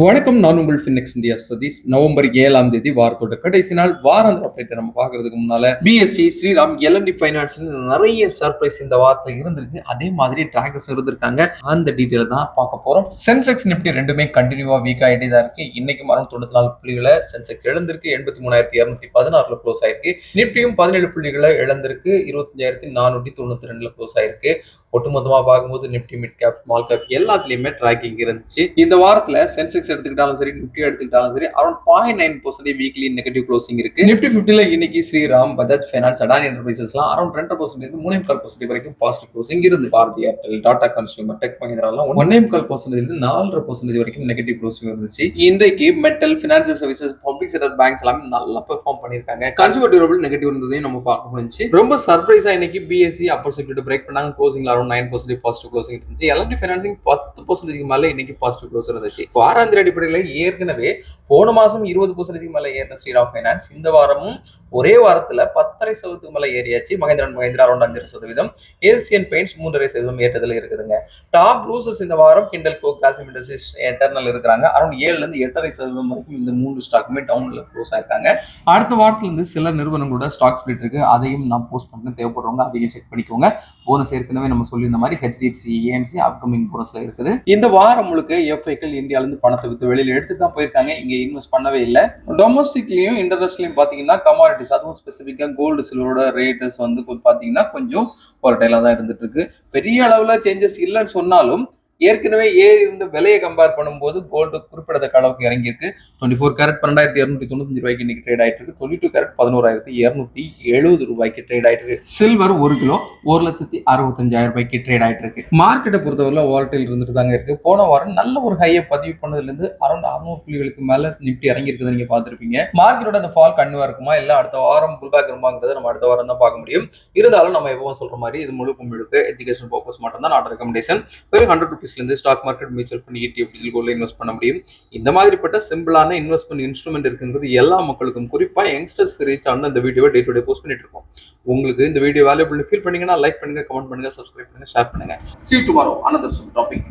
வணக்கம். நான் உங்கள் ஃபினிக்ஸ் இந்தியா சதீஷ். நவம்பர் 7ஆம் தேதி வாரத்தோட கடைசி நாள். வாராந்திர அப்டேட் நம்ம பாக்குறதுக்கு முன்னால பிஎஸ்சி, ஸ்ரீராம், எல்என்டி ஃபைனான்ஸ் நிறைய சர்ப்ரைஸ் இந்த வாரத்துல இருந்திருக்கு. அதே மாதிரி டிராகர்ஸ் இருந்திருக்காங்க. அந்த டீடைல் தான் பார்க்க போறோம். சென்செக்ஸ் நிப்டி ரெண்டுமே கண்டினியூவா வீக் ஆகிட்டே தான் இருக்கு. இன்னைக்கு மரம் 94 புள்ளிகளை சென்செக்ஸ் இழந்திருக்கு. 83,216 க்ளோஸ் ஆயிருக்கு. நிப்டியும் 17 புள்ளிகளை இழந்திருக்கு. 25,492 க்ளோஸ் ஆயிருக்கு. ஒட்டுமொத்தமா பார்க்கும்போது Nifty, mid cap, small cap எல்லாத்துலயுமே டிராக்கிங் இருந்துச்சு. இந்த வாரத்துல சென்செக்ஸ் எடுத்துக்கிட்டாலும் சரி, நிப்டி எடுத்துக்கிட்டாலும் சரி, அரௌண்ட் 0.9% வீக்லி நெகட்டிவ் க்ளோசிங் இருக்கு. நிப்டி 50ல இன்னைக்கு ஸ்ரீராம், பஜாஜ் ஃபைனான்ஸ், அடானி என்டர்பிரைசஸ்லாம் அரௌண்ட் 2% 3.4% வரைக்கும் பாசிட்டிவ் க்ளோசிங் இருந்து. Bharti Airtel, Tata consumer, tech மஹிந்திராலாம் 1.4% 4% வரைக்கும் நெகட்டிவ் க்ளோசிங் இருந்துச்சு. இன்றைக்கு metal, financial services, public sector banks எல்லாமே நல்லா பெர்ஃபார்ம் பண்ணிருக்காங்க. கன்சூமர் டியூரபிள் நெகட்டிவ் இருந்ததையும் நம்ம பார்க்க முடிஞ்சு. ரொம்ப சர்ப்ரைஸா இன்னைக்கு பிஎஸ்சி அப்பர் செக்யூரிட்டி பிரேக் பண்ணாங்க. க்ளோசிங்ல அரௌண்ட் 9% பாசிட்டிவ் க்ளோசிங் இருந்துச்சு. எல்என்டி ஃபைனான்சிங் 10% மேல இன்னைக்கு பாசிட்டிவ் க்ளோஸ் இருந்துச்சு. வாராந்திர அடிப்படையில் ஏற்கனவே போன மாசம் 20% மேல ஏறின ஸ்ரீராம் ஃபைனான்ஸ் இந்த வாரமும் ஒரே வாரத்துல 10.5% மேல ஏறியாச்சு. மஹிந்திரா அரௌண்ட் 5%, ஏசியன் பெயிண்ட்ஸ் 3.5% ஏற்றதுல இருக்குதுங்க. டாப் லூசர்ஸ் இந்த வாரம் ஹிண்டல்கோ, கிராசிம் இண்டஸ்ட்ரீஸ், எட்டர்னல் இருக்கிறாங்க. அரௌண்ட் 7ல இருந்து 8.5% வரைக்கும் இந்த 3 ஸ்டாக்குமே டவுன்ல க்ளோஸ் ஆயிருக்காங்க. அடுத்த வாரத்துல இருந்து சில நிறுவனங்களோட ஸ்டாக் ஸ்பிளிட் இருக்கு. அதையும் நான் போஸ்ட் பண்ண தேவைப்படுறவங்க அதையும் செக் பண்ணிக்கோங்க. போனஸ் ஏற்கனவே நம்ம சொல்லியிருந்த மாதிரி ஹெச்டிஎஃப்சி, ஏஎம்சி அப்கமிங் போனஸ்ல இருக்குது. இந்த வாரம் முழுக்க எஃப்ஐக்கள் இந்தியால இருந்து பணத்தை வித்து வெளியில எடுத்து தான் போயிருக்காங்க. இங்க இன்வெஸ்ட் பண்ணவே இல்லை. டொமஸ்டிக்லயும் இன்டர்நேஷனலையும் பாத்தீங்கன்னா கமாடிட்டிஸ், அதுவும் ஸ்பெசிபிக்கா கோல்டு, சில்வரோட ரேட்ஸ் வந்து பாத்தீங்கன்னா கொஞ்சம் வாலடைலா தான் இருந்துட்டு இருக்கு. பெரிய அளவுல சேஞ்சஸ் இல்லைன்னு சொன்னாலும் ஏற்கனவே ஏறி இருந்த விலையை கம்பேர் பண்ணும்போது கோல்டு குறிப்பிடத்தக்க அளவுக்கு இறங்கி இருக்கு. 24 கேரட் 12,295 ரூபாய்க்கு இன்னைக்கு ட்ரேட் ஆயிட்டு இருக்கு. 22 கேரட் 11,270 ரூபாய்க்கு ட்ரேட் ஆயிட்டு இருக்கு. சில்வர் 1 கிலோ 1,65,000 ரூபாய்க்கு ட்ரேட் ஆயிட்டு இருக்கு. மார்க்கெட்டை பொறுத்தவரை வாலடைல் இருந்துட்டு தாங்க இருக்கு. போன வாரம் நல்ல ஒரு ஹையை பதிவு பண்ணதுல இருந்து அரௌண்ட் 600 புள்ளிகளுக்கு மேல நிப்டி இறங்கி இருக்குது. நீங்க பாத்துருப்பீங்க. மார்க்கெட்டோட அந்த ஃபால் கன்வா இருக்குமா இல்ல அடுத்த வாரம் புல்பேக் இருக்குமாங்கிறத நம்ம அடுத்த வாரம் தான் பார்க்க முடியும். இருந்தாலும் நம்ம எப்பவும் சொல்ற மாதிரி இது முழுக்க எஜுகேஷன் பர்பஸ் மட்டும் தான். Not recommendation. வெறும் 100 ரூபீஸ்ல இருந்து stock market, mutual fund, ETF, digital கோல்ட்ல இன்வெஸ்ட் பண்ண முடியும். இந்த மாதிரிப்பட்ட சிம்பிளான இன்வெஸ்ட்மெண்ட் இன்ஸ்ட்ருமெண்ட் இருக்குங்கிறது எல்லா மக்களுக்கும், குறிப்பா யங்ஸ்டர்ஸ்க்கு ரீச் ஆன இந்த வீடியோவை டே டு டே போஸ்ட் பண்ணிட்டு இருக்கோம். உங்களுக்கு இந்த வீடியோ வேல்யூபிள்னு ஃபீல் பண்ணீங்கன்னா லைக் பண்ணுங்க, கமெண்ட் பண்ணுங்க, சப்ஸ்கிரைப் பண்ணுங்க, ஷேர் பண்ணுங்க. See you tomorrow, another topic.